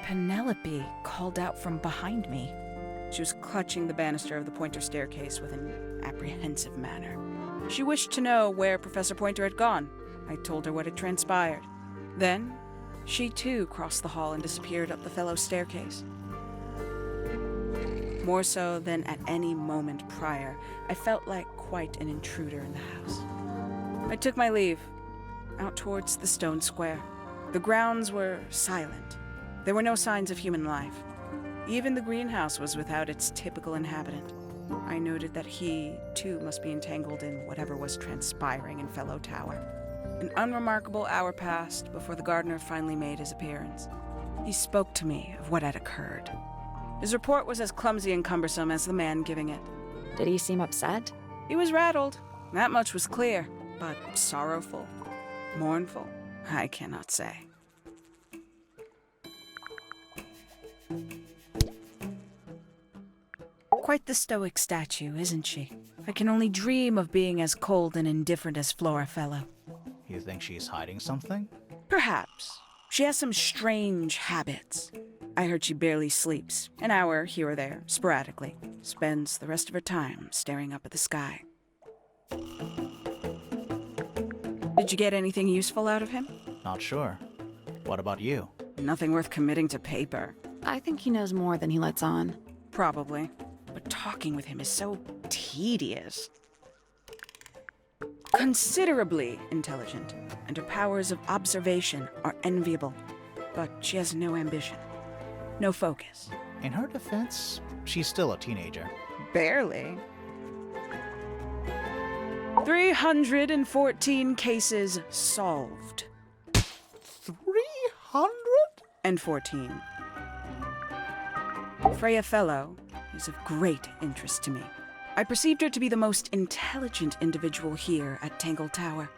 Penelope called out from behind me. She was clutching the banister of the Pointer staircase with an apprehensive manner. She wished to know where Professor Pointer had gone. I told her what had transpired. Then, she too crossed the hall and disappeared up the Fellow staircase. More so than at any moment prior, I felt like quite an intruder in the house. I took my leave, out towards the stone square. The grounds were silent. There were no signs of human life. Even the greenhouse was without its typical inhabitant. I noted that he, too, must be entangled in whatever was transpiring in Fellow Tower. An unremarkable hour passed before the gardener finally made his appearance. He spoke to me of what had occurred. His report was as clumsy and cumbersome as the man giving it. Did he seem upset? He was rattled, that much was clear, but sorrowful, mournful, I cannot say. Quite the stoic statue, isn't she? I can only dream of being as cold and indifferent as Freya Fellow. You think she's hiding something? Perhaps. She has some strange habits. I heard she barely sleeps, an hour here or there, sporadically. Spends the rest of her time staring up at the sky. Did you get anything useful out of him? Not sure. What about you? Nothing worth committing to paper. I think he knows more than he lets on. Probably. But talking with him is so tedious. Considerably intelligent, and her powers of observation are enviable. But she has no ambition. No focus. In her defense, she's still a teenager. Barely. 314 cases solved. 314. Freya Fellow is of great interest to me. I perceived her to be the most intelligent individual here at Tangle Tower.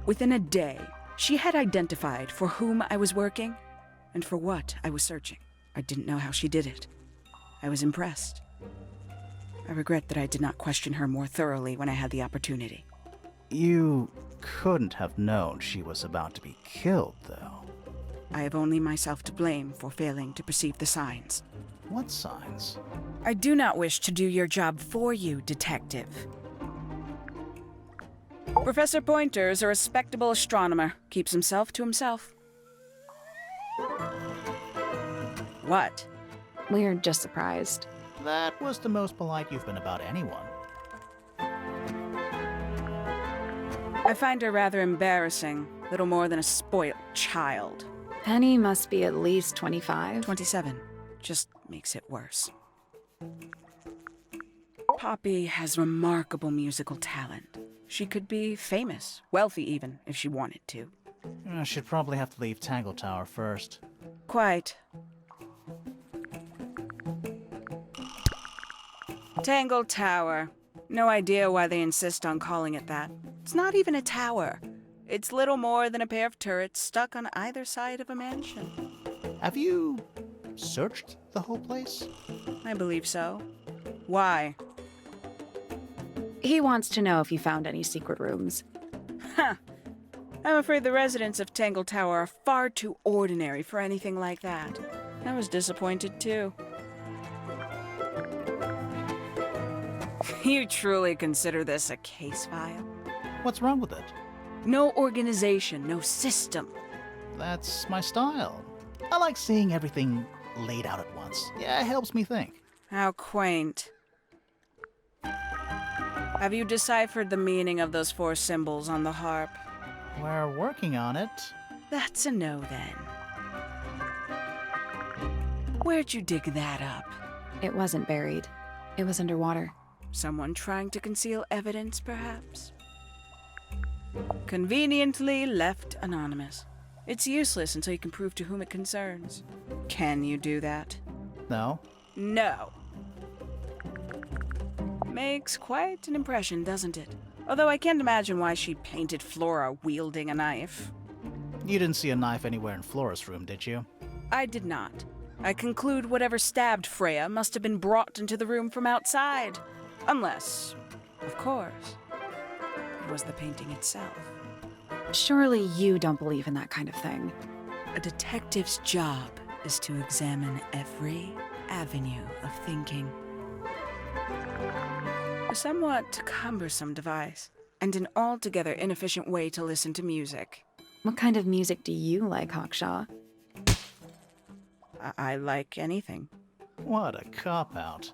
Within a day, she had identified for whom I was working and for what I was searching. I didn't know how she did it. I was impressed. I regret that I did not question her more thoroughly when I had the opportunity. You couldn't have known she was about to be killed, though. I have only myself to blame for failing to perceive the signs. What signs? I do not wish to do your job for you, Detective. Professor Pointer is a respectable astronomer. Keeps himself to himself. What? We're just surprised. That was the most polite you've been about anyone. I find her rather embarrassing. Little more than a spoiled child. Penny must be at least 25. 27. Just makes it worse. Poppy has remarkable musical talent. She could be famous, wealthy even, if she wanted to. She'd probably have to leave Tangle Tower first. Quite. Tangle Tower. No idea why they insist on calling it that. It's not even a tower. It's little more than a pair of turrets stuck on either side of a mansion. Have you searched the whole place? I believe so. Why? He wants to know if you found any secret rooms. Huh. I'm afraid the residents of Tangle Tower are far too ordinary for anything like that. I was disappointed too. You truly consider this a case file? What's wrong with it? No organization, no system. That's my style. I like seeing everything laid out at once. Yeah, it helps me think. How quaint. Have you deciphered the meaning of those 4 symbols on the harp? We're working on it. That's a no, then. Where'd you dig that up? It wasn't buried. It was underwater. Someone trying to conceal evidence, perhaps? Conveniently left anonymous. It's useless until you can prove to whom it concerns. Can you do that? No? No. Makes quite an impression, doesn't it? Although I can't imagine why she painted Flora wielding a knife. You didn't see a knife anywhere in Flora's room, did you? I did not. I conclude whatever stabbed Freya must have been brought into the room from outside. Unless, of course, it was the painting itself. Surely you don't believe in that kind of thing. A detective's job is to examine every avenue of thinking. A somewhat cumbersome device, and an altogether inefficient way to listen to music. What kind of music do you like, Hawkshaw? I like anything. What a cop-out.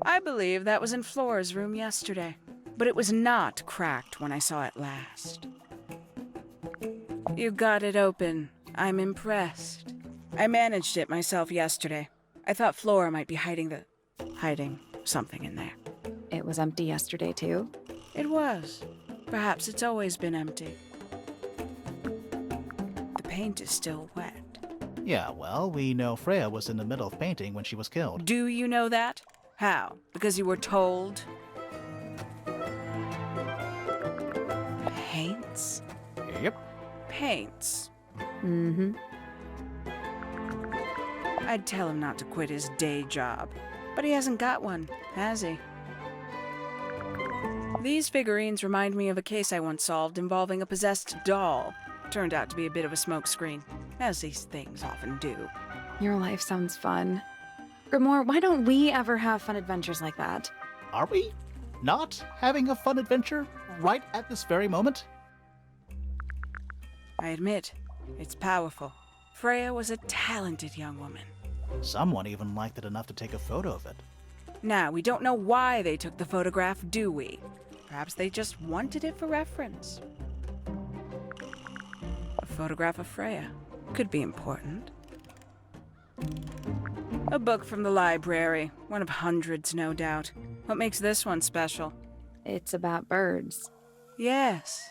I believe that was in Flora's room yesterday, but it was not cracked when I saw it last. You got it open. I'm impressed. I managed it myself yesterday. I thought Flora might be hiding something in there. It was empty yesterday, too. It was. Perhaps it's always been empty. The paint is still wet. Yeah, well, we know Freya was in the middle of painting when she was killed. Do you know that? How? Because you were told? Paints? Yep. Paints. Mm-hmm. I'd tell him not to quit his day job. But he hasn't got one, has he? These figurines remind me of a case I once solved involving a possessed doll. Turned out to be a bit of a smokescreen, as these things often do. Your life sounds fun. Grimoire, why don't we ever have fun adventures like that? Are we not having a fun adventure right at this very moment? I admit, it's powerful. Freya was a talented young woman. Someone even liked it enough to take a photo of it. Now, we don't know why they took the photograph, do we? Perhaps they just wanted it for reference. A photograph of Freya could be important. A book from the library. One of hundreds, no doubt. What makes this one special? It's about birds. Yes,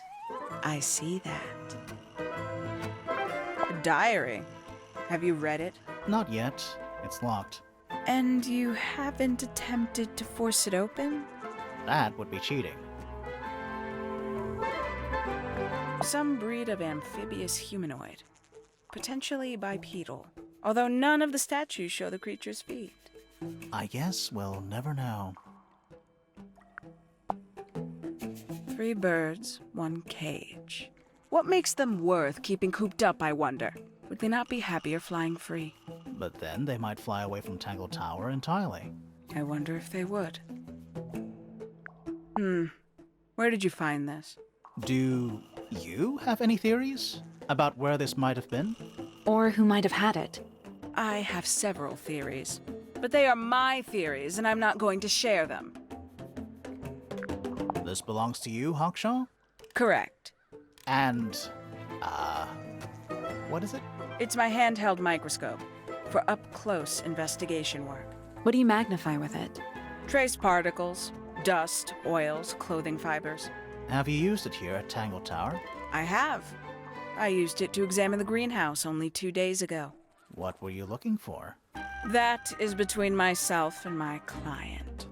I see that. A diary. Have you read it? Not yet. It's locked. And you haven't attempted to force it open? That would be cheating. Some breed of amphibious humanoid. Potentially bipedal. Although none of the statues show the creature's feet. I guess we'll never know. 3 birds, 1 cage. What makes them worth keeping cooped up, I wonder? Would they not be happier flying free? But then they might fly away from Tangle Tower entirely. I wonder if they would. Where did you find this? Do you have any theories about where this might have been? Or who might have had it. I have several theories. But they are my theories, and I'm not going to share them. This belongs to you, Hawkshaw? Correct. And, what is it? It's my handheld microscope for up-close investigation work. What do you magnify with it? Trace particles, dust, oils, clothing fibers. Have you used it here at Tangle Tower? I have. I used it to examine the greenhouse only 2 days ago. What were you looking for? That is between myself and my client.